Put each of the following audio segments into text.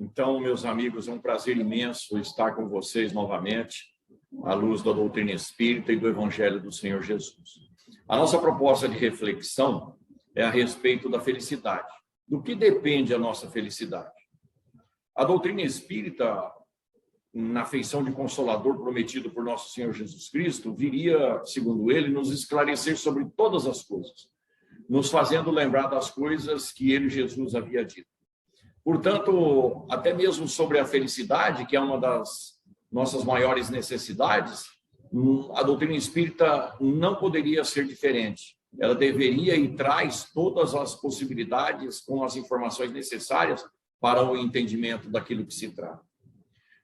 Então, meus amigos, é um prazer imenso estar com vocês novamente, à luz da doutrina espírita e do Evangelho do Senhor Jesus. A nossa proposta de reflexão é a respeito da felicidade. Do que depende a nossa felicidade? A doutrina espírita, na feição de Consolador prometido por nosso Senhor Jesus Cristo, viria, segundo ele, nos esclarecer sobre todas as coisas, nos fazendo lembrar das coisas que ele, Jesus, havia dito. Portanto, até mesmo sobre a felicidade, que é uma das nossas maiores necessidades, a doutrina espírita não poderia ser diferente. Ela deveria e traz todas as possibilidades com as informações necessárias para o entendimento daquilo que se trata.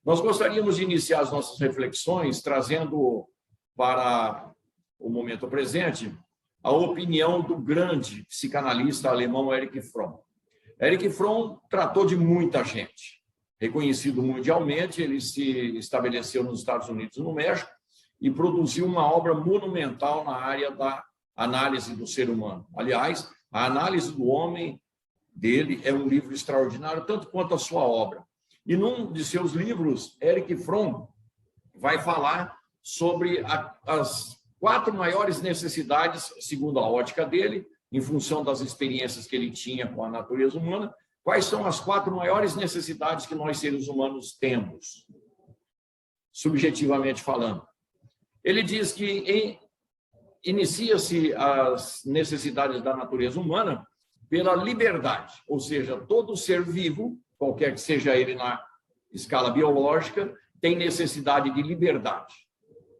Nós gostaríamos de iniciar as nossas reflexões trazendo para o momento presente a opinião do grande psicanalista alemão Erich Fromm. Erich Fromm tratou de muita gente. Reconhecido mundialmente, ele se estabeleceu nos Estados Unidos e no México e produziu uma obra monumental na área da análise do ser humano. Aliás, a análise do homem dele é um livro extraordinário, tanto quanto a sua obra. E num de seus livros, Erich Fromm vai falar sobre as 4 maiores necessidades, segundo a ótica dele, em função das experiências que ele tinha com a natureza humana, quais são as 4 maiores necessidades que nós, seres humanos, temos, subjetivamente falando. Ele diz que inicia-se as necessidades da natureza humana pela liberdade, ou seja, todo ser vivo, qualquer que seja ele na escala biológica, tem necessidade de liberdade.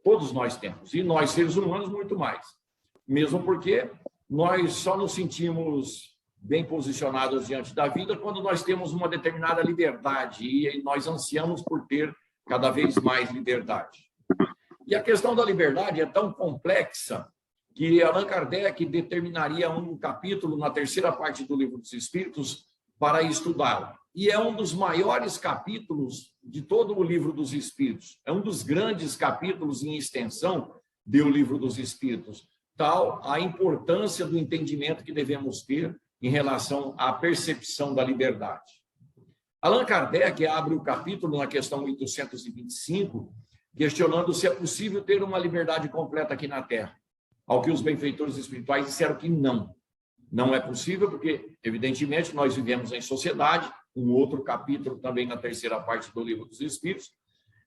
Todos nós temos, e nós, seres humanos, muito mais. Mesmo porque nós só nos sentimos bem posicionados diante da vida quando nós temos uma determinada liberdade e nós ansiamos por ter cada vez mais liberdade. E a questão da liberdade é tão complexa que Allan Kardec determinaria um capítulo na 3ª parte do Livro dos Espíritos para estudá-la. E é um dos maiores capítulos de todo o Livro dos Espíritos. É um dos grandes capítulos em extensão do Livro dos Espíritos. Tal a importância do entendimento que devemos ter em relação à percepção da liberdade. Allan Kardec abre o capítulo na questão 825, questionando se é possível ter uma liberdade completa aqui na Terra. Ao que os benfeitores espirituais disseram que não. Não é possível porque, evidentemente, nós vivemos em sociedade, um outro capítulo também na 3ª parte do Livro dos Espíritos,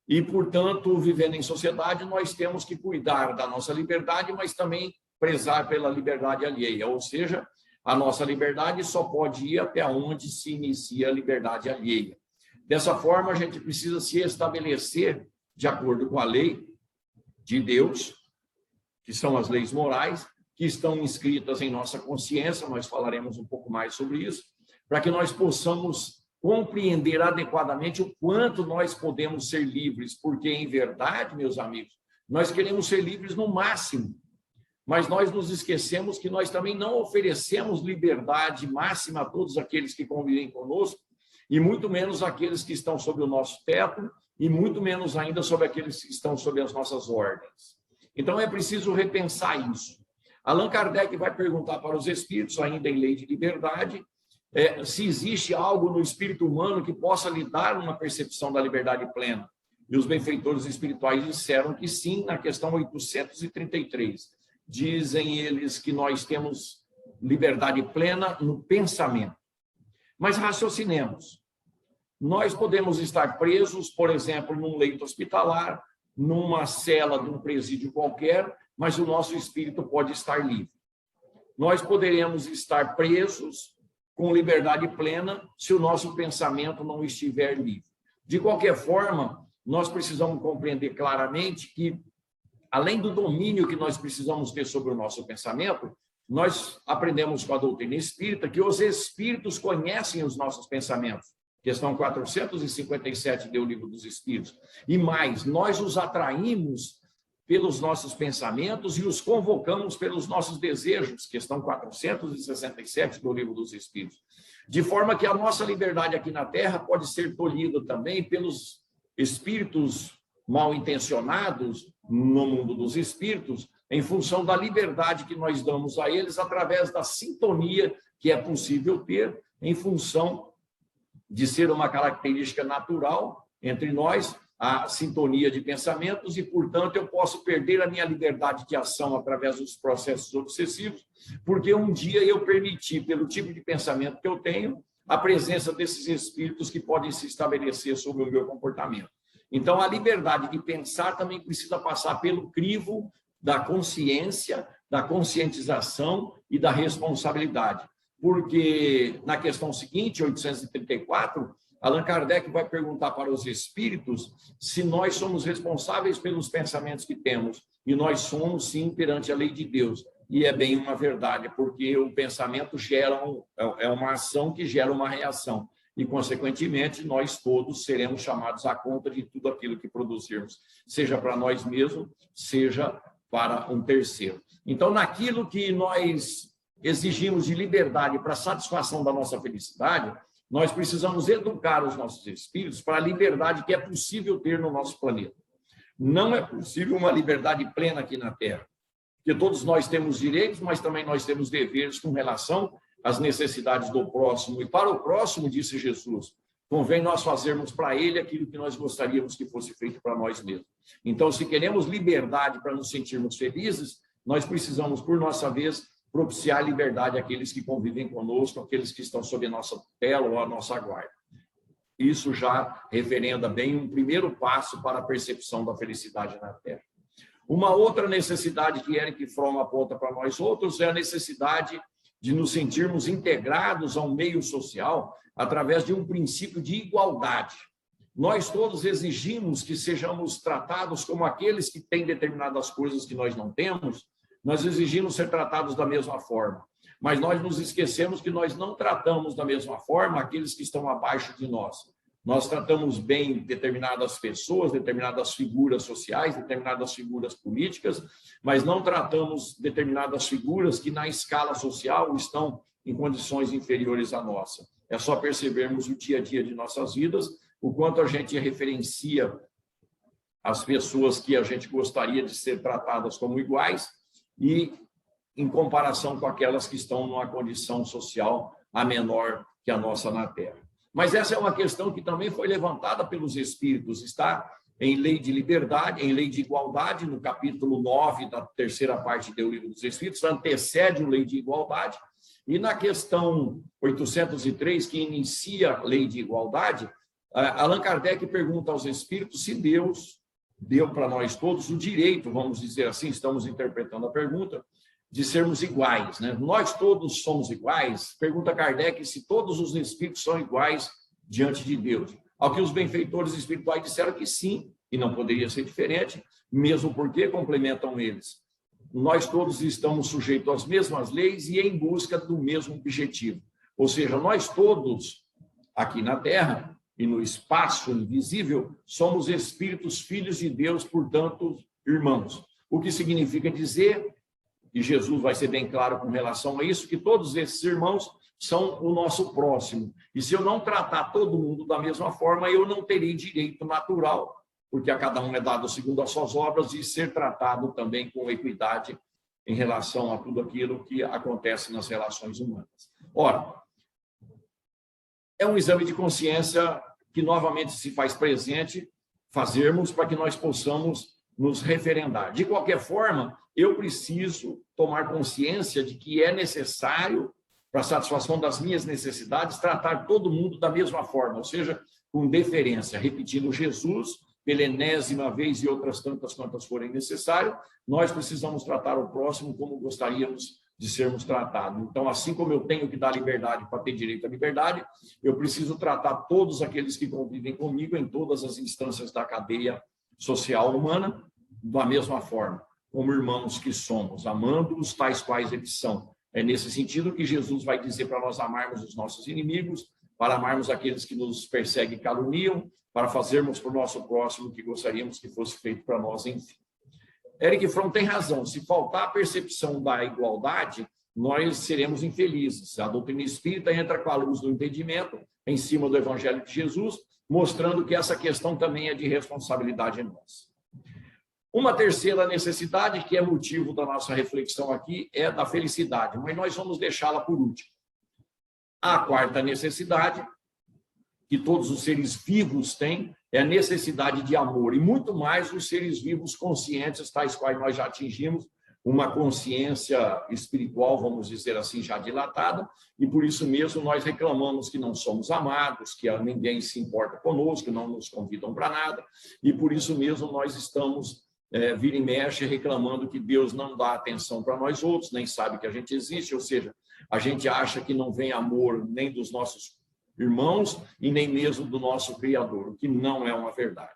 e, portanto, vivendo em sociedade, nós temos que cuidar da nossa liberdade, mas também prezar pela liberdade alheia, ou seja, a nossa liberdade só pode ir até onde se inicia a liberdade alheia. Dessa forma, a gente precisa se estabelecer de acordo com a lei de Deus, que são as leis morais, que estão inscritas em nossa consciência, nós falaremos um pouco mais sobre isso, para que nós possamos compreender adequadamente o quanto nós podemos ser livres, porque, em verdade, meus amigos, nós queremos ser livres no máximo, mas nós nos esquecemos que nós também não oferecemos liberdade máxima a todos aqueles que convivem conosco, e muito menos aqueles que estão sob o nosso teto, e muito menos ainda sobre aqueles que estão sob as nossas ordens. Então, é preciso repensar isso. Allan Kardec vai perguntar para os espíritos, ainda em lei de liberdade, se existe algo no espírito humano que possa lhe dar uma percepção da liberdade plena. E os benfeitores espirituais disseram que sim, na questão 833. Dizem eles que nós temos liberdade plena no pensamento. Mas raciocinemos. Nós podemos estar presos, por exemplo, num leito hospitalar, numa cela de um presídio qualquer, mas o nosso espírito pode estar livre. Nós poderemos estar presos com liberdade plena se o nosso pensamento não estiver livre. De qualquer forma, nós precisamos compreender claramente que, além do domínio que nós precisamos ter sobre o nosso pensamento, nós aprendemos com a doutrina espírita que os espíritos conhecem os nossos pensamentos. Questão 457 do Livro dos Espíritos. E mais, nós os atraímos pelos nossos pensamentos e os convocamos pelos nossos desejos. Questão 467 do Livro dos Espíritos. De forma que a nossa liberdade aqui na Terra pode ser tolhida também pelos espíritos mal intencionados no mundo dos espíritos, em função da liberdade que nós damos a eles através da sintonia que é possível ter em função de ser uma característica natural entre nós, a sintonia de pensamentos, e, portanto, eu posso perder a minha liberdade de ação através dos processos obsessivos, porque um dia eu permiti, pelo tipo de pensamento que eu tenho, a presença desses espíritos que podem se estabelecer sobre o meu comportamento. Então, a liberdade de pensar também precisa passar pelo crivo da consciência, da conscientização e da responsabilidade. Porque, na questão seguinte, 834, Allan Kardec vai perguntar para os espíritos se nós somos responsáveis pelos pensamentos que temos. E nós somos, sim, perante a lei de Deus. E é bem uma verdade, porque o pensamento é uma ação que gera uma reação. E, consequentemente, nós todos seremos chamados à conta de tudo aquilo que produzirmos, seja para nós mesmos, seja para um terceiro. Então, naquilo que nós exigimos de liberdade para a satisfação da nossa felicidade, nós precisamos educar os nossos espíritos para a liberdade que é possível ter no nosso planeta. Não é possível uma liberdade plena aqui na Terra, porque todos nós temos direitos, mas também nós temos deveres com relação às necessidades do próximo. E para o próximo, disse Jesus, convém nós fazermos para ele aquilo que nós gostaríamos que fosse feito para nós mesmos. Então, se queremos liberdade para nos sentirmos felizes, nós precisamos, por nossa vez, propiciar liberdade àqueles que convivem conosco, àqueles que estão sob a nossa tutela ou a nossa guarda. Isso já referenda bem um primeiro passo para a percepção da felicidade na Terra. Uma outra necessidade que Erich Fromm aponta para nós outros é a necessidade de nos sentirmos integrados ao meio social através de um princípio de igualdade. Nós todos exigimos que sejamos tratados como aqueles que têm determinadas coisas que nós não temos. Nós exigimos ser tratados da mesma forma, mas nós nos esquecemos que nós não tratamos da mesma forma aqueles que estão abaixo de nós. Nós tratamos bem determinadas pessoas, determinadas figuras sociais, determinadas figuras políticas, mas não tratamos determinadas figuras que na escala social estão em condições inferiores à nossa. É só percebermos o dia a dia de nossas vidas, o quanto a gente referencia as pessoas que a gente gostaria de ser tratadas como iguais, e em comparação com aquelas que estão numa condição social a menor que a nossa na Terra. Mas essa é uma questão que também foi levantada pelos espíritos, está em Lei de Liberdade, em Lei de Igualdade, no capítulo 9 da terceira parte do Livro dos Espíritos, antecede a Lei de Igualdade, e na questão 803, que inicia a Lei de Igualdade, Allan Kardec pergunta aos espíritos se Deus deu para nós todos o direito, vamos dizer assim, estamos interpretando a pergunta, de sermos iguais, né? Nós todos somos iguais? Pergunta Kardec se todos os espíritos são iguais diante de Deus. Ao que os benfeitores espirituais disseram que sim, e não poderia ser diferente, mesmo porque complementam eles. Nós todos estamos sujeitos às mesmas leis e em busca do mesmo objetivo. Ou seja, nós todos, aqui na Terra, e no espaço invisível, somos espíritos filhos de Deus, portanto, irmãos. O que significa dizer, e Jesus vai ser bem claro com relação a isso, que todos esses irmãos são o nosso próximo. E se eu não tratar todo mundo da mesma forma, eu não terei direito natural, porque a cada um é dado segundo as suas obras, e ser tratado também com equidade em relação a tudo aquilo que acontece nas relações humanas. Ora, é um exame de consciência que novamente se faz presente, fazermos para que nós possamos nos referendar. De qualquer forma, eu preciso tomar consciência de que é necessário, para a satisfação das minhas necessidades, tratar todo mundo da mesma forma, ou seja, com deferência. Repetindo Jesus, pela enésima vez e outras tantas quantas forem necessárias, nós precisamos tratar o próximo como gostaríamos de sermos tratados. Então, assim como eu tenho que dar liberdade para ter direito à liberdade, eu preciso tratar todos aqueles que convivem comigo em todas as instâncias da cadeia social humana da mesma forma, como irmãos que somos, amando-os tais quais eles são. É nesse sentido que Jesus vai dizer para nós amarmos os nossos inimigos, para amarmos aqueles que nos perseguem e caluniam, para fazermos para o nosso próximo o que gostaríamos que fosse feito para nós, enfim. Erich Fromm tem razão, se faltar a percepção da igualdade, nós seremos infelizes. A doutrina espírita entra com a luz do entendimento em cima do Evangelho de Jesus, mostrando que essa questão também é de responsabilidade nossa. Uma terceira necessidade, que é motivo da nossa reflexão aqui, é da felicidade, mas nós vamos deixá-la por último. A quarta necessidade que todos os seres vivos têm é a necessidade de amor, e muito mais os seres vivos conscientes, tais quais nós já atingimos uma consciência espiritual, vamos dizer assim, já dilatada, e por isso mesmo nós reclamamos que não somos amados, que ninguém se importa conosco, que não nos convidam para nada, e por isso mesmo nós estamos, vira e mexe, reclamando que Deus não dá atenção para nós outros, nem sabe que a gente existe, ou seja, a gente acha que não vem amor nem dos nossos irmãos e nem mesmo do nosso Criador, o que não é uma verdade.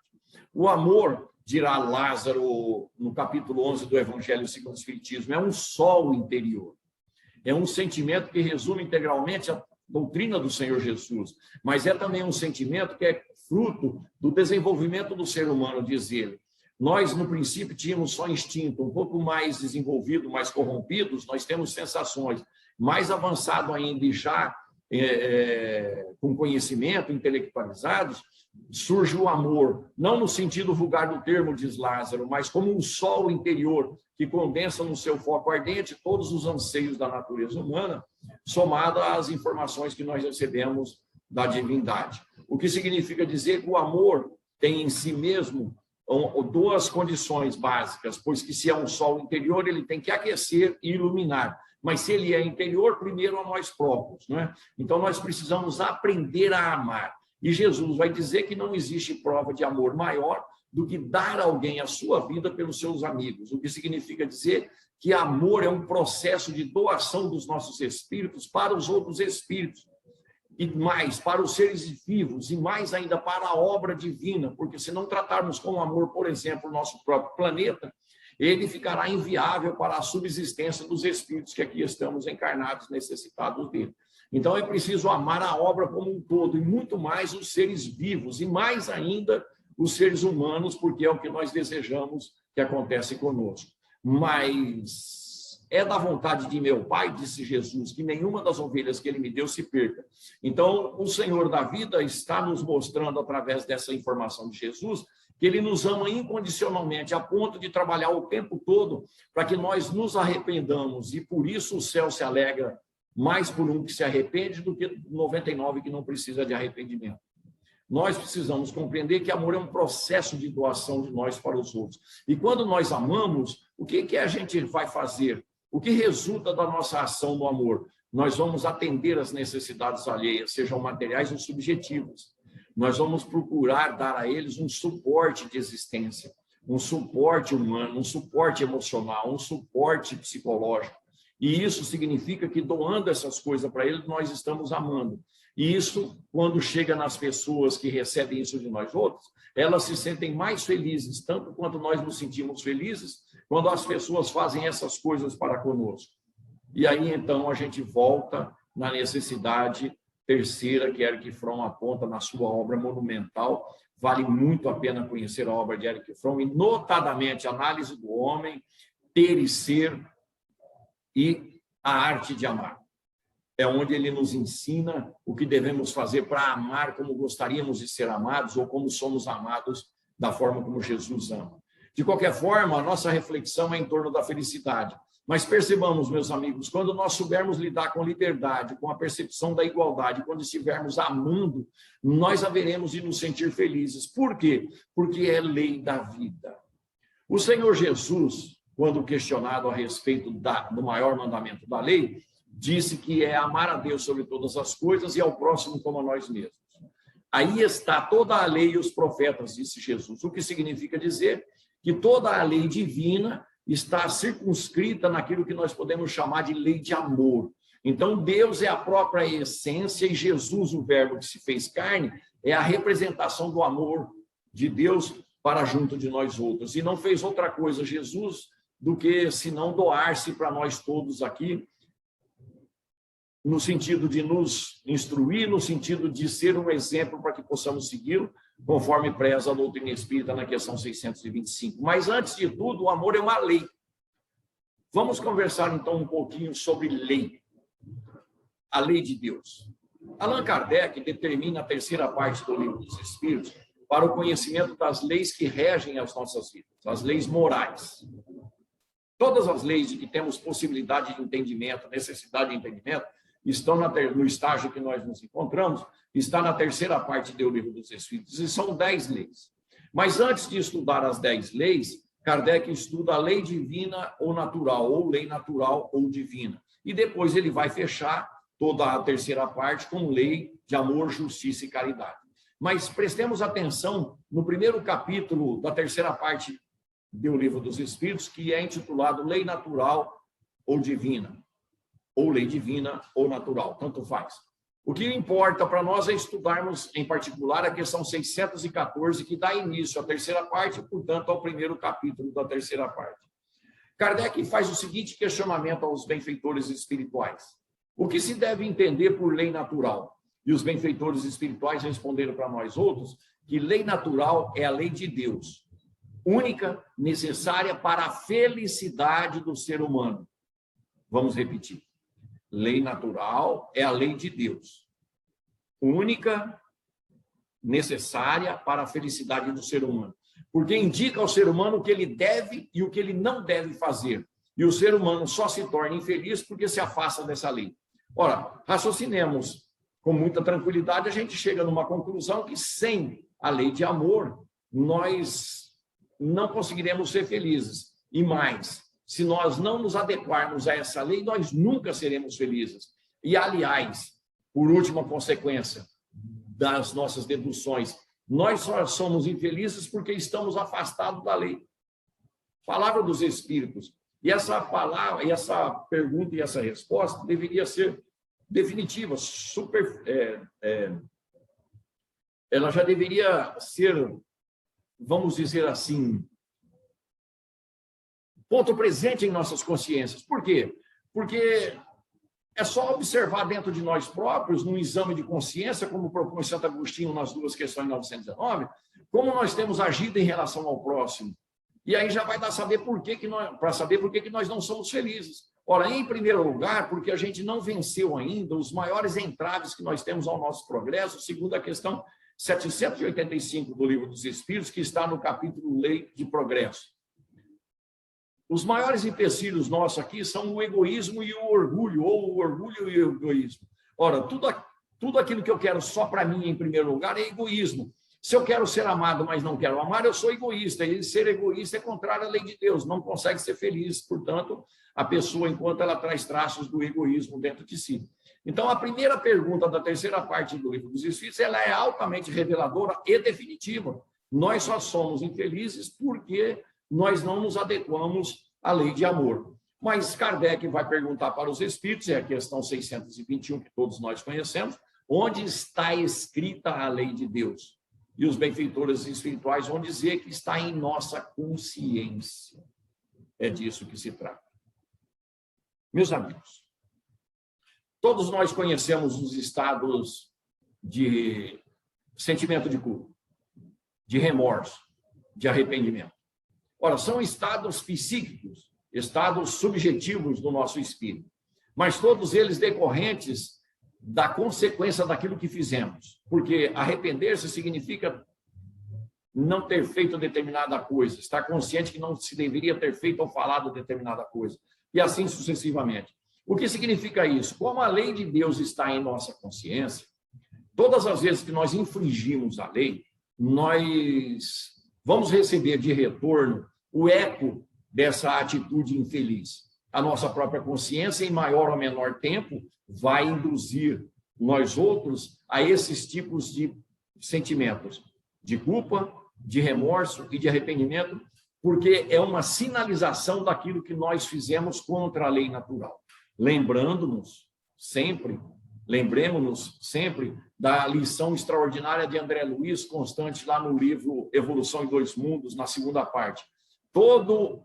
O amor, dirá Lázaro no capítulo 11 do Evangelho segundo o Espiritismo, é um sol interior. É um sentimento que resume integralmente a doutrina do Senhor Jesus, mas é também um sentimento que é fruto do desenvolvimento do ser humano, diz ele. Nós, no princípio, tínhamos só instinto, um pouco mais desenvolvido, mais corrompidos, nós temos sensações. Mais avançado ainda e já com conhecimento, intelectualizados, surge o amor, não no sentido vulgar do termo, diz Lázaro, mas como um sol interior que condensa no seu foco ardente todos os anseios da natureza humana, somado às informações que nós recebemos da divindade. O que significa dizer que o amor tem em si mesmo duas condições básicas, pois que se é um sol interior, ele tem que aquecer e iluminar. Mas se ele é interior, primeiro a nós próprios, não é? Então nós precisamos aprender a amar. E Jesus vai dizer que não existe prova de amor maior do que dar a alguém a sua vida pelos seus amigos, o que significa dizer que amor é um processo de doação dos nossos espíritos para os outros espíritos, e mais para os seres vivos, e mais ainda para a obra divina, porque se não tratarmos com amor, por exemplo, o nosso próprio planeta, ele ficará inviável para a subsistência dos espíritos que aqui estamos encarnados, necessitados dele. Então, é preciso amar a obra como um todo, e muito mais os seres vivos, e mais ainda os seres humanos, porque é o que nós desejamos que acontece conosco. Mas é da vontade de meu Pai, disse Jesus, que nenhuma das ovelhas que ele me deu se perca. Então, o Senhor da vida está nos mostrando, através dessa informação de Jesus, que ele nos ama incondicionalmente, a ponto de trabalhar o tempo todo para que nós nos arrependamos, e por isso o céu se alegra mais por um que se arrepende do que 99 que não precisa de arrependimento. Nós precisamos compreender que amor é um processo de doação de nós para os outros. E quando nós amamos, o que a gente vai fazer? O que resulta da nossa ação no amor? Nós vamos atender às necessidades alheias, sejam materiais ou subjetivas. Nós vamos procurar dar a eles um suporte de existência, um suporte humano, um suporte emocional, um suporte psicológico. E isso significa que, doando essas coisas para eles, nós estamos amando. E isso, quando chega nas pessoas que recebem isso de nós outros, elas se sentem mais felizes, tanto quanto nós nos sentimos felizes, quando as pessoas fazem essas coisas para conosco. E aí, então, a gente volta na necessidade terceira que Erich Fromm aponta na sua obra monumental. Vale muito a pena conhecer a obra de Erich Fromm, e notadamente a análise do homem, ter e ser, e a arte de amar. É onde ele nos ensina o que devemos fazer para amar como gostaríamos de ser amados, ou como somos amados da forma como Jesus ama. De qualquer forma, a nossa reflexão é em torno da felicidade. Mas percebamos, meus amigos, quando nós soubermos lidar com liberdade, com a percepção da igualdade, quando estivermos amando, nós haveremos de nos sentir felizes. Por quê? Porque é lei da vida. O Senhor Jesus, quando questionado a respeito do maior mandamento da lei, disse que é amar a Deus sobre todas as coisas e ao próximo como a nós mesmos. Aí está toda a lei e os profetas, disse Jesus, o que significa dizer que toda a lei divina está circunscrita naquilo que nós podemos chamar de lei de amor. Então, Deus é a própria essência, e Jesus, o verbo que se fez carne, é a representação do amor de Deus para junto de nós outros. E não fez outra coisa, Jesus, do que senão doar-se para nós todos aqui, no sentido de nos instruir, no sentido de ser um exemplo para que possamos segui-lo, conforme preza a doutrina espírita na questão 625. Mas, antes de tudo, o amor é uma lei. Vamos conversar, então, um pouquinho sobre lei. A lei de Deus. Allan Kardec determina a terceira parte do Livro dos Espíritos para o conhecimento das leis que regem as nossas vidas, as leis morais. Todas as leis de que temos possibilidade de entendimento, necessidade de entendimento, estão no estágio que nós nos encontramos, está na terceira parte do Livro dos Espíritos, e são 10 leis. Mas antes de estudar as 10 leis, Kardec estuda a lei divina ou natural, ou lei natural ou divina. E depois ele vai fechar toda a terceira parte com lei de amor, justiça e caridade. Mas prestemos atenção no primeiro capítulo da terceira parte do Livro dos Espíritos, que é intitulado Lei Natural ou Divina, ou Lei Divina ou Natural, tanto faz. O que importa para nós é estudarmos, em particular, a questão 614, que dá início à terceira parte, portanto, ao primeiro capítulo da terceira parte. Kardec faz o seguinte questionamento aos benfeitores espirituais. O que se deve entender por lei natural? E os benfeitores espirituais responderam para nós outros que lei natural é a lei de Deus, única, necessária para a felicidade do ser humano. Vamos repetir. Lei natural é a lei de Deus, única, necessária para a felicidade do ser humano, porque indica ao ser humano o que ele deve e o que ele não deve fazer. E o ser humano só se torna infeliz porque se afasta dessa lei. Ora, raciocinemos com muita tranquilidade, a gente chega numa conclusão que sem a lei de amor, nós não conseguiremos ser felizes. E mais, se nós não nos adequarmos a essa lei, nós nunca seremos felizes. E, aliás, por última consequência das nossas deduções, nós só somos infelizes porque estamos afastados da lei. Palavra dos Espíritos. E essa palavra, essa pergunta e essa resposta deveria ser definitiva, ela já deveria ser, vamos dizer assim, ponto presente em nossas consciências. Por quê? Porque é só observar dentro de nós próprios, num exame de consciência, como propõe Santo Agostinho nas duas questões 919, como nós temos agido em relação ao próximo. E aí já vai dar saber para saber por que nós não somos felizes. Ora, em primeiro lugar, porque a gente não venceu ainda os maiores entraves que nós temos ao nosso progresso, segundo a questão 785 do Livro dos Espíritos, que está no capítulo Lei de Progresso. Os maiores empecilhos nossos aqui são o egoísmo e o orgulho, ou o orgulho e o egoísmo. Ora, tudo aquilo que eu quero só para mim, em primeiro lugar, é egoísmo. Se eu quero ser amado, mas não quero amar, eu sou egoísta. E ser egoísta é contrário à lei de Deus, não consegue ser feliz. Portanto, a pessoa, enquanto ela traz traços do egoísmo dentro de si. Então, a primeira pergunta da terceira parte do Livro dos Espíritos, ela é altamente reveladora e definitiva. Nós só somos infelizes porque nós não nos adequamos à lei de amor. Mas Kardec vai perguntar para os Espíritos, é a questão 621, que todos nós conhecemos, onde está escrita a lei de Deus? E os benfeitores espirituais vão dizer que está em nossa consciência. É disso que se trata. Meus amigos, todos nós conhecemos os estados de sentimento de culpa, de remorso, de arrependimento. Ora, são estados psíquicos, estados subjetivos do nosso espírito, mas todos eles decorrentes da consequência daquilo que fizemos, porque arrepender-se significa não ter feito determinada coisa, estar consciente que não se deveria ter feito ou falado determinada coisa, e assim sucessivamente. O que significa isso? Como a lei de Deus está em nossa consciência, todas as vezes que nós infringimos a lei, nós vamos receber de retorno o eco dessa atitude infeliz. A nossa própria consciência, em maior ou menor tempo, vai induzir nós outros a esses tipos de sentimentos, de culpa, de remorso e de arrependimento, porque é uma sinalização daquilo que nós fizemos contra a lei natural. Lembremos-nos sempre da lição extraordinária de André Luiz, constante lá no livro Evolução em Dois Mundos, na segunda parte. Todo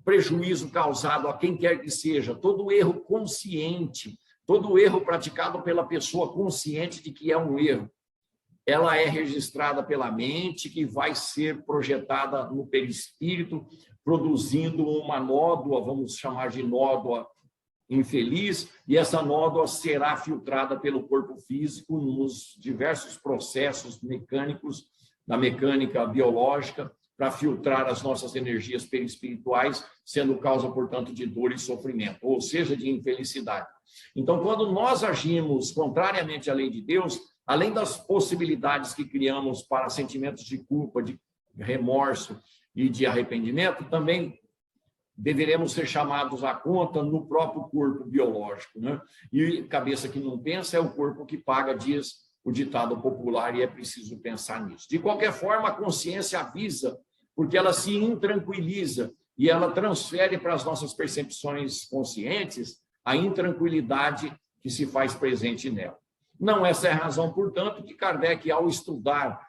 prejuízo causado a quem quer que seja, todo erro consciente, todo erro praticado pela pessoa consciente de que é um erro, ela é registrada pela mente, que vai ser projetada no perispírito, produzindo uma nódoa, vamos chamar de nódoa infeliz, e essa nódoa será filtrada pelo corpo físico nos diversos processos mecânicos, da mecânica biológica, para filtrar as nossas energias perispirituais, sendo causa, portanto, de dor e sofrimento, ou seja, de infelicidade. Então, quando nós agimos contrariamente à lei de Deus, além das possibilidades que criamos para sentimentos de culpa, de remorso e de arrependimento, também deveremos ser chamados à conta no próprio corpo biológico, né? E cabeça que não pensa é o corpo que paga, diz o ditado popular, e é preciso pensar nisso. De qualquer forma, a consciência avisa, porque ela se intranquiliza e ela transfere para as nossas percepções conscientes a intranquilidade que se faz presente nela. Não essa é a razão, portanto, que Kardec, ao estudar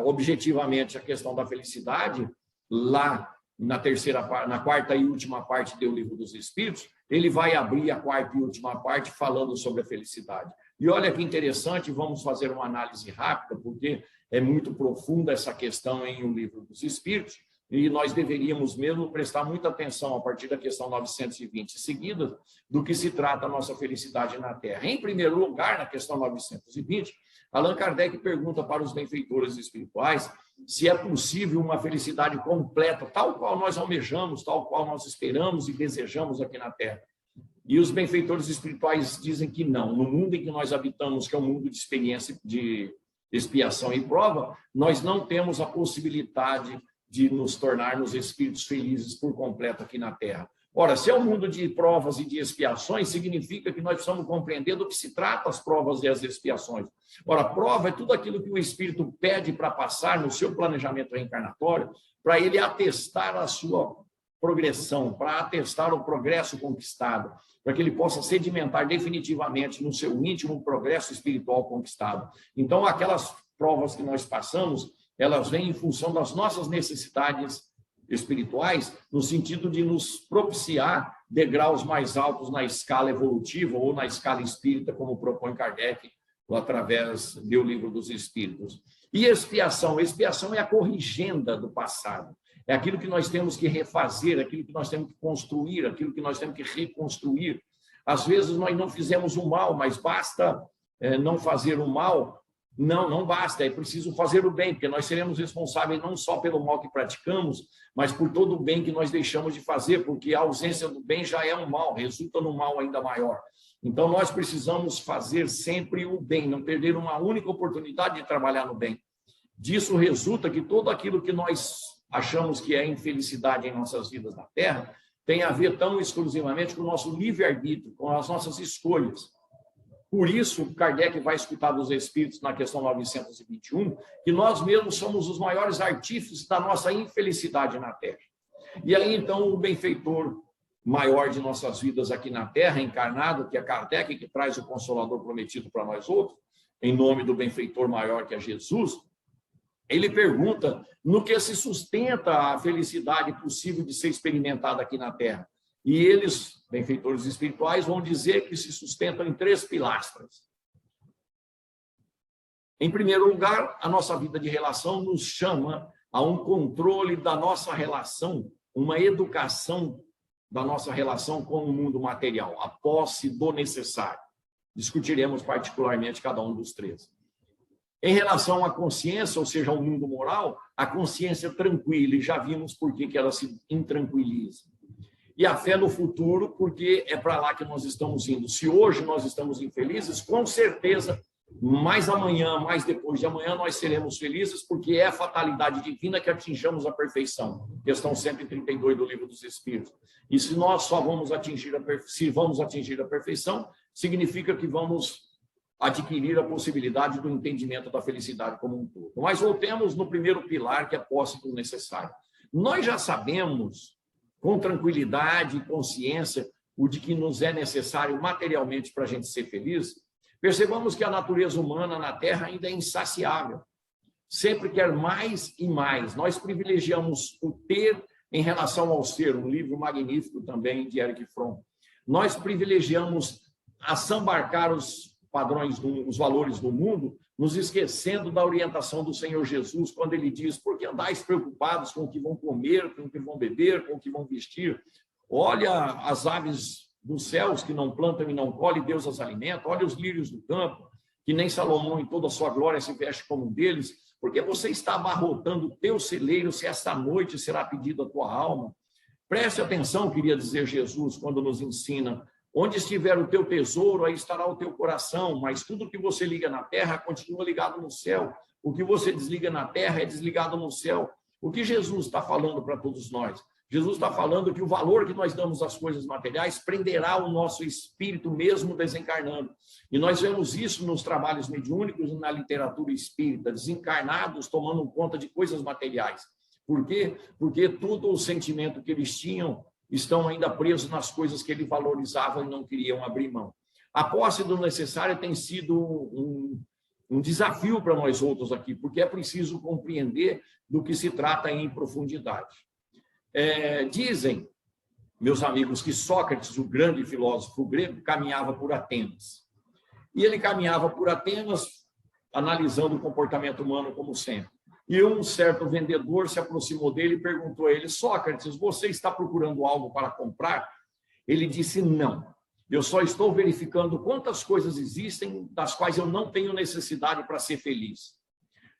objetivamente a questão da felicidade, lá na quarta e última parte do Livro dos Espíritos, ele vai abrir a quarta e última parte falando sobre a felicidade. E olha que interessante, vamos fazer uma análise rápida, porque é muito profunda essa questão em O Livro dos Espíritos, e nós deveríamos mesmo prestar muita atenção a partir da questão 920 seguida do que se trata a nossa felicidade na Terra. Em primeiro lugar, na questão 920, Allan Kardec pergunta para os benfeitores espirituais se é possível uma felicidade completa, tal qual nós almejamos, tal qual nós esperamos e desejamos aqui na Terra. E os benfeitores espirituais dizem que não. No mundo em que nós habitamos, que é um mundo de experiência, de expiação e prova, nós não temos a possibilidade de nos tornarmos espíritos felizes por completo aqui na Terra. Ora, se é um mundo de provas e de expiações, significa que nós precisamos compreender do que se trata as provas e as expiações. Ora, prova é tudo aquilo que o espírito pede para passar no seu planejamento reencarnatório, para ele atestar a sua progressão, para atestar o progresso conquistado, para que ele possa sedimentar definitivamente no seu íntimo o progresso espiritual conquistado. Então, aquelas provas que nós passamos, elas vêm em função das nossas necessidades espirituais, no sentido de nos propiciar degraus mais altos na escala evolutiva ou na escala espírita, como propõe Kardec, através do Livro dos Espíritos. E expiação? Expiação é a corrigenda do passado. É aquilo que nós temos que refazer, aquilo que nós temos que construir, aquilo que nós temos que reconstruir. Às vezes nós não fizemos o mal, mas basta não fazer o mal. Não basta, é preciso fazer o bem, porque nós seremos responsáveis não só pelo mal que praticamos, mas por todo o bem que nós deixamos de fazer, porque a ausência do bem já é um mal, resulta num mal ainda maior. Então, nós precisamos fazer sempre o bem, não perder uma única oportunidade de trabalhar no bem. Disso resulta que tudo aquilo que nós achamos que é infelicidade em nossas vidas na Terra tem a ver tão exclusivamente com o nosso livre-arbítrio, com as nossas escolhas. Por isso, Kardec vai escutar dos Espíritos na questão 921, que nós mesmos somos os maiores artífices da nossa infelicidade na Terra. E aí, então, o benfeitor maior de nossas vidas aqui na Terra, encarnado, que é Kardec, que traz o Consolador prometido para nós outros, em nome do benfeitor maior que é Jesus, ele pergunta no que se sustenta a felicidade possível de ser experimentada aqui na Terra. E eles, benfeitores espirituais, vão dizer que se sustentam em 3 pilastras. Em primeiro lugar, a nossa vida de relação nos chama a um controle da nossa relação, uma educação da nossa relação com o mundo material, a posse do necessário. Discutiremos particularmente cada um dos 3. Em relação à consciência, ou seja, ao mundo moral, a consciência tranquila, e já vimos por que ela se intranquiliza. E a fé no futuro, porque é para lá que nós estamos indo. Se hoje nós estamos infelizes, com certeza, mais amanhã, mais depois de amanhã, nós seremos felizes, porque é a fatalidade divina que atinjamos a perfeição. Questão 132 do Livro dos Espíritos. E se nós só vamos atingir a perfeição, significa que vamos adquirir a possibilidade do entendimento da felicidade como um todo. Mas voltemos no primeiro pilar, que é a posse do necessário. Nós já sabemos, com tranquilidade e consciência, o de que nos é necessário materialmente para a gente ser feliz. Percebamos que a natureza humana na Terra ainda é insaciável. Sempre quer mais e mais. Nós privilegiamos o ter em relação ao ser, um livro magnífico também de Erich Fromm. Nós privilegiamos assambarcar os padrões, os valores do mundo, nos esquecendo da orientação do Senhor Jesus, quando ele diz: por que andais preocupados com o que vão comer, com o que vão beber, com o que vão vestir? Olha as aves dos céus que não plantam e não colhem, Deus as alimenta. Olha os lírios do campo, que nem Salomão em toda a sua glória se veste como um deles. Porque você está abarrotando o teu celeiro, se esta noite será pedido a tua alma? Preste atenção, queria dizer Jesus, quando nos ensina Onde estiver o teu tesouro, aí estará o teu coração, mas tudo que você liga na terra continua ligado no céu. O que você desliga na terra é desligado no céu. O que Jesus está falando para todos nós? Jesus está falando que o valor que nós damos às coisas materiais prenderá o nosso espírito mesmo desencarnando. E nós vemos isso nos trabalhos mediúnicos e na literatura espírita, desencarnados tomando conta de coisas materiais. Por quê? Porque todo o sentimento que eles tinham estão ainda presos nas coisas que ele valorizava e não queriam abrir mão. A posse do necessário tem sido um desafio para nós outros aqui, porque é preciso compreender do que se trata em profundidade. Dizem, meus amigos, que Sócrates, o grande filósofo grego, caminhava por Atenas. E ele caminhava por Atenas, analisando o comportamento humano como sempre. E um certo vendedor se aproximou dele e perguntou a ele: Sócrates, você está procurando algo para comprar? Ele disse: não, eu só estou verificando quantas coisas existem das quais eu não tenho necessidade para ser feliz.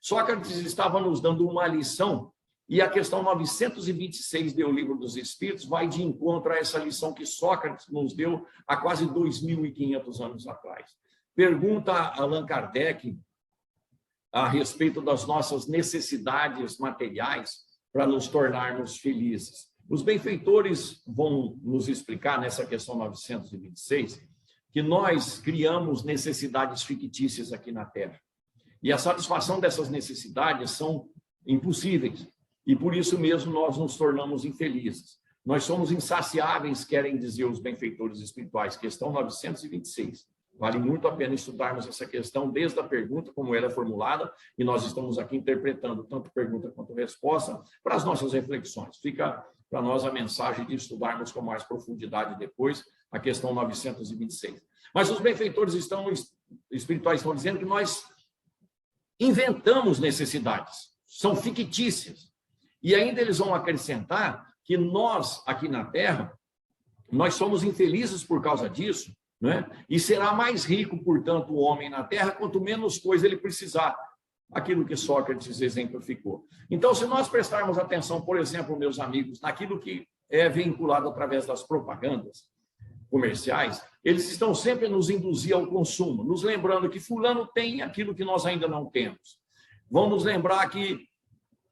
Sócrates estava nos dando uma lição, e a questão 926 do Livro dos Espíritos vai de encontro a essa lição que Sócrates nos deu há quase 2.500 anos atrás. Pergunta a Allan Kardec a respeito das nossas necessidades materiais para nos tornarmos felizes. Os benfeitores vão nos explicar nessa questão 926 que nós criamos necessidades fictícias aqui na Terra. E a satisfação dessas necessidades são impossíveis. E por isso mesmo nós nos tornamos infelizes. Nós somos insaciáveis, querem dizer os benfeitores espirituais. Questão 926. Vale muito a pena estudarmos essa questão desde a pergunta, como ela é formulada, e nós estamos aqui interpretando tanto pergunta quanto resposta para as nossas reflexões. Fica para nós a mensagem de estudarmos com mais profundidade depois a questão 926. Mas os benfeitores espirituais estão dizendo que nós inventamos necessidades, são fictícias. E ainda eles vão acrescentar que nós, aqui na Terra, nós somos infelizes por causa disso, né? E será mais rico, portanto, o homem na Terra, quanto menos coisa ele precisar. Aquilo que Sócrates exemplificou. Então, se nós prestarmos atenção, por exemplo, meus amigos, naquilo que é vinculado através das propagandas comerciais, eles estão sempre a nos induzir ao consumo, nos lembrando que fulano tem aquilo que nós ainda não temos. Vão nos lembrar que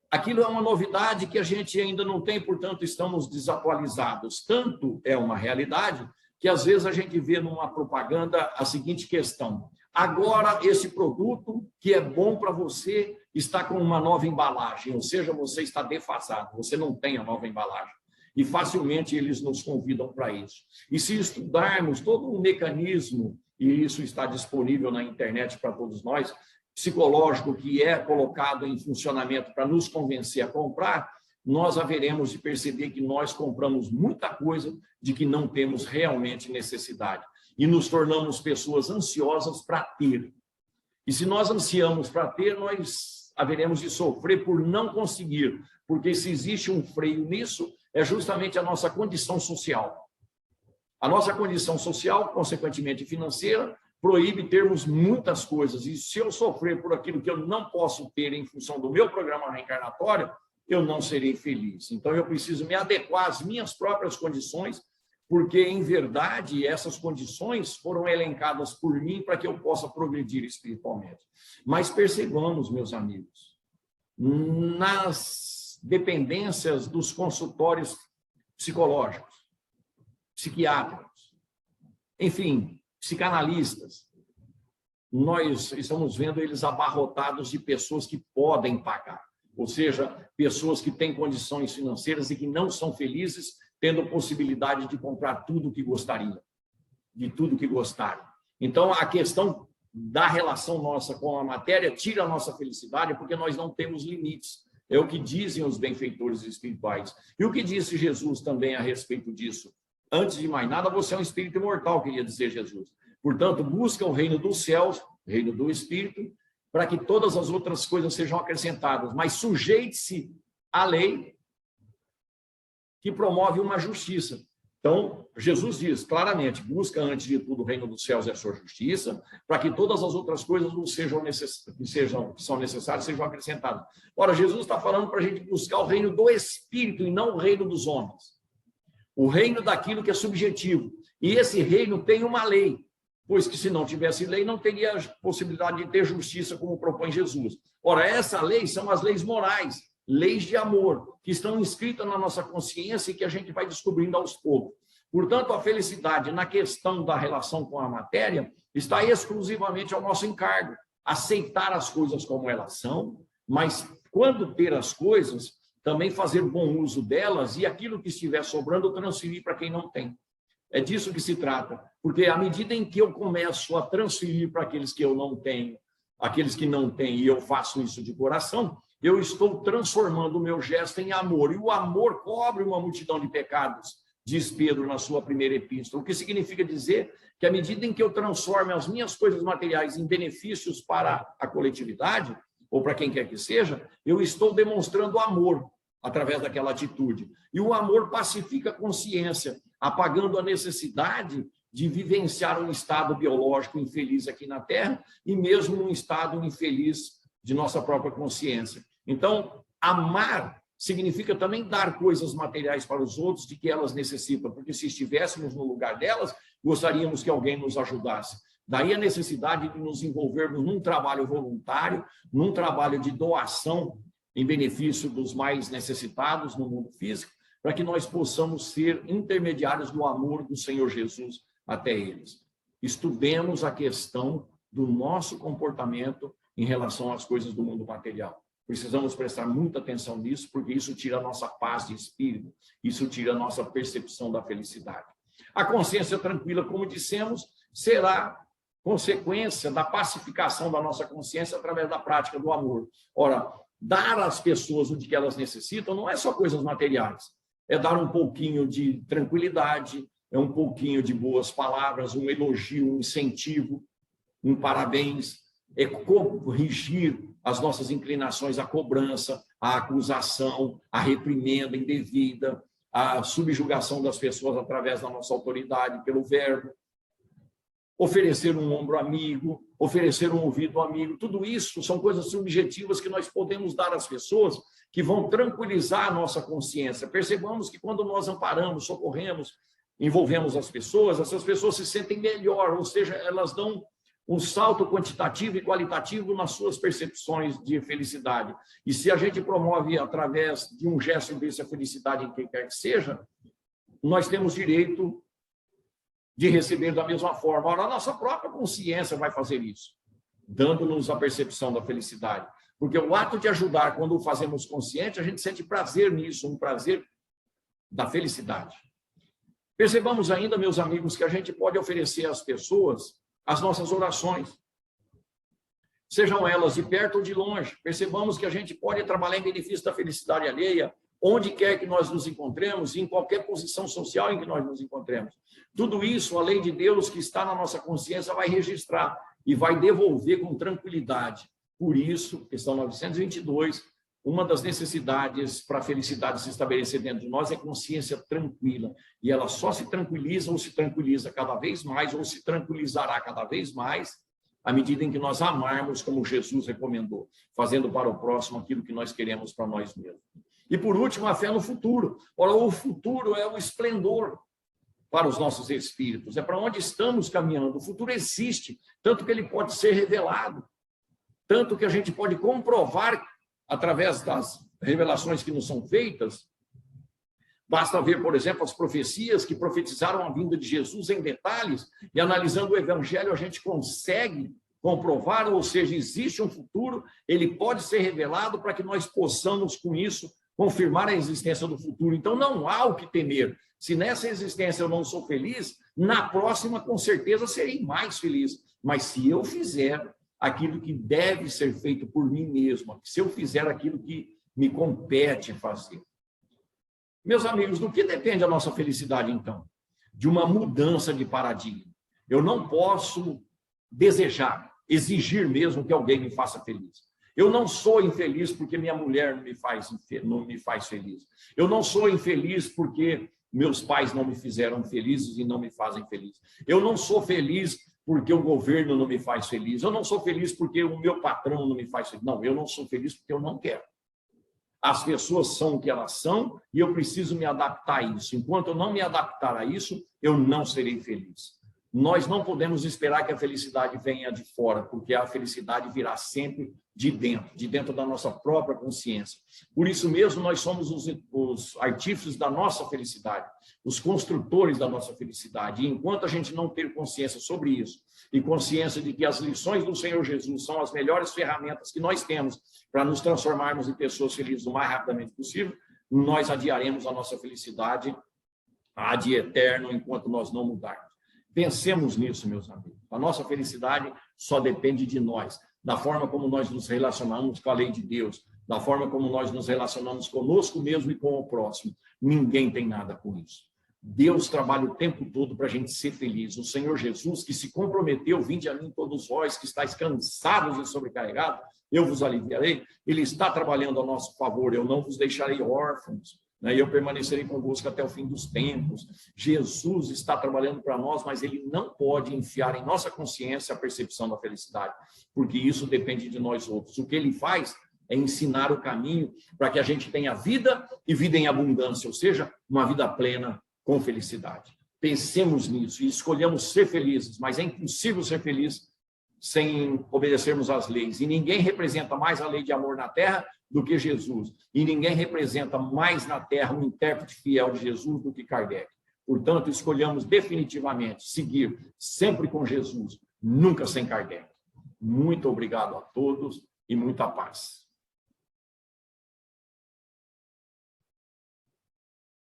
aquilo é uma novidade que a gente ainda não tem, portanto, estamos desatualizados. Tanto é uma realidade que, às vezes, a gente vê numa propaganda a seguinte questão: agora, esse produto que é bom para você está com uma nova embalagem, ou seja, você está defasado, você não tem a nova embalagem. E facilmente eles nos convidam para isso. E se estudarmos todo um mecanismo, e isso está disponível na internet para todos nós, psicológico que é colocado em funcionamento para nos convencer a comprar, nós haveremos de perceber que nós compramos muita coisa de que não temos realmente necessidade. E nos tornamos pessoas ansiosas para ter. E se nós ansiamos para ter, nós haveremos de sofrer por não conseguir, porque se existe um freio nisso, é justamente a nossa condição social. A nossa condição social, consequentemente financeira, proíbe termos muitas coisas. E se eu sofrer por aquilo que eu não posso ter em função do meu programa reencarnatório, eu não serei feliz. Então, eu preciso me adequar às minhas próprias condições, porque, em verdade, essas condições foram elencadas por mim para que eu possa progredir espiritualmente. Mas percebamos, meus amigos, nas dependências dos consultórios psicológicos, psiquiátricos, enfim, psicanalistas, nós estamos vendo eles abarrotados de pessoas que podem pagar, ou seja, pessoas que têm condições financeiras e que não são felizes, tendo possibilidade de comprar tudo o que gostariam, de tudo que gostarem. Então, a questão da relação nossa com a matéria tira a nossa felicidade, porque nós não temos limites. É o que dizem os benfeitores espirituais. E o que disse Jesus também a respeito disso? Antes de mais nada, você é um espírito imortal, queria dizer Jesus. Portanto, busca o reino dos céus, o reino do espírito, para que todas as outras coisas sejam acrescentadas. Mas sujeite-se à lei que promove uma justiça. Então, Jesus diz claramente: busca antes de tudo o reino dos céus e a sua justiça, para que todas as outras coisas que são necessárias sejam acrescentadas. Ora, Jesus está falando para a gente buscar o reino do Espírito e não o reino dos homens. o reino daquilo que é subjetivo. E esse reino tem uma lei, pois que se não tivesse lei, não teria possibilidade de ter justiça, como propõe Jesus. Ora, essa lei são as leis morais, leis de amor, que estão inscritas na nossa consciência e que a gente vai descobrindo aos poucos. Portanto, a felicidade na questão da relação com a matéria está exclusivamente ao nosso encargo, aceitar as coisas como elas são, mas quando ter as coisas, também fazer bom uso delas e aquilo que estiver sobrando transferir para quem não tem. É disso que se trata, porque à medida em que eu começo a transferir para aqueles que eu não tenho, aqueles que não têm, e eu faço isso de coração, eu estou transformando o meu gesto em amor, e o amor cobre uma multidão de pecados, diz Pedro na sua primeira epístola, o que significa dizer que à medida em que eu transformo as minhas coisas materiais em benefícios para a coletividade, ou para quem quer que seja, eu estou demonstrando amor através daquela atitude. E o amor pacifica a consciência, apagando a necessidade de vivenciar um estado biológico infeliz aqui na Terra e mesmo um estado infeliz de nossa própria consciência. Então, amar significa também dar coisas materiais para os outros de que elas necessitam, porque se estivéssemos no lugar delas, gostaríamos que alguém nos ajudasse. Daí a necessidade de nos envolvermos num trabalho voluntário, num trabalho de doação em benefício dos mais necessitados no mundo físico, para que nós possamos ser intermediários do amor do Senhor Jesus até eles. Estudemos a questão do nosso comportamento em relação às coisas do mundo material. Precisamos prestar muita atenção nisso, porque isso tira a nossa paz de espírito, isso tira a nossa percepção da felicidade. A consciência tranquila, como dissemos, será consequência da pacificação da nossa consciência através da prática do amor. Ora, dar às pessoas o que elas necessitam não é só coisas materiais, é dar um pouquinho de tranquilidade, é um pouquinho de boas palavras, um elogio, um incentivo, um parabéns, é corrigir as nossas inclinações à cobrança, à acusação, à reprimenda indevida, à subjugação das pessoas através da nossa autoridade pelo verbo, oferecer um ombro amigo, oferecer um ouvido amigo, tudo isso são coisas subjetivas que nós podemos dar às pessoas que vão tranquilizar a nossa consciência. Percebamos que quando nós amparamos, socorremos, envolvemos as pessoas, essas pessoas se sentem melhor, ou seja, elas dão um salto quantitativo e qualitativo nas suas percepções de felicidade. E se a gente promove através de um gesto desse a felicidade em quem quer que seja, nós temos direito de receber da mesma forma. Ora, a nossa própria consciência vai fazer isso, dando-nos a percepção da felicidade. Porque o ato de ajudar, quando o fazemos consciente, a gente sente prazer nisso, um prazer da felicidade. Percebamos ainda, meus amigos, que a gente pode oferecer às pessoas as nossas orações, sejam elas de perto ou de longe. Percebamos que a gente pode trabalhar em benefício da felicidade alheia, onde quer que nós nos encontremos, em qualquer posição social em que nós nos encontremos. Tudo isso, a lei de Deus que está na nossa consciência vai registrar e vai devolver com tranquilidade. Por isso, questão 922, uma das necessidades para a felicidade se estabelecer dentro de nós é consciência tranquila. E ela só se tranquiliza ou se tranquiliza cada vez mais, ou se tranquilizará cada vez mais, à medida em que nós amarmos como Jesus recomendou, fazendo para o próximo aquilo que nós queremos para nós mesmos. E, por último, a fé no futuro. Ora, o futuro é o esplendor para os nossos espíritos, é para onde estamos caminhando. O futuro existe, tanto que ele pode ser revelado, tanto que a gente pode comprovar através das revelações que nos são feitas. Basta ver, por exemplo, as profecias que profetizaram a vinda de Jesus em detalhes, e analisando o Evangelho a gente consegue comprovar, ou seja, existe um futuro, ele pode ser revelado para que nós possamos, com isso, confirmar a existência do futuro. Então, não há o que temer. Se nessa existência eu não sou feliz, na próxima, com certeza, serei mais feliz. Mas se eu fizer aquilo que deve ser feito por mim mesmo, se eu fizer aquilo que me compete fazer. Meus amigos, do que depende a nossa felicidade, então? De uma mudança de paradigma. Eu não posso desejar, exigir mesmo que alguém me faça feliz. Eu não sou infeliz porque minha mulher não me faz feliz. Eu não sou infeliz porque meus pais não me fizeram felizes e não me fazem feliz. Eu não sou feliz porque o governo não me faz feliz. Eu não sou feliz porque o meu patrão não me faz feliz. Não, eu não sou feliz porque eu não quero. As pessoas são o que elas são e eu preciso me adaptar a isso. Enquanto eu não me adaptar a isso, eu não serei feliz. Nós não podemos esperar que a felicidade venha de fora, porque a felicidade virá sempre de dentro da nossa própria consciência. Por isso mesmo, nós somos os artífices da nossa felicidade, os construtores da nossa felicidade. E enquanto a gente não ter consciência sobre isso, e consciência de que as lições do Senhor Jesus são as melhores ferramentas que nós temos para nos transformarmos em pessoas felizes o mais rapidamente possível, nós adiaremos a nossa felicidade ad eterno enquanto nós não mudarmos. Pensemos nisso, meus amigos. A nossa felicidade só depende de nós, da forma como nós nos relacionamos com a lei de Deus, da forma como nós nos relacionamos conosco mesmo e com o próximo. Ninguém tem nada com isso. Deus trabalha o tempo todo para a gente ser feliz. O Senhor Jesus, que se comprometeu, vinde a mim todos vós que estáis cansados e sobrecarregados, eu vos aliviarei. Ele está trabalhando a nosso favor, eu não vos deixarei órfãos, e eu permanecerei convosco até o fim dos tempos. Jesus está trabalhando para nós, mas ele não pode enfiar em nossa consciência a percepção da felicidade, porque isso depende de nós outros. O que ele faz é ensinar o caminho para que a gente tenha vida e vida em abundância, ou seja, uma vida plena com felicidade. Pensemos nisso e escolhamos ser felizes, mas é impossível ser feliz sem obedecermos às leis. E ninguém representa mais a lei de amor na terra do que Jesus. E ninguém representa mais na terra um intérprete fiel de Jesus do que Kardec. Portanto, escolhamos definitivamente seguir sempre com Jesus, nunca sem Kardec. Muito obrigado a todos e muita paz.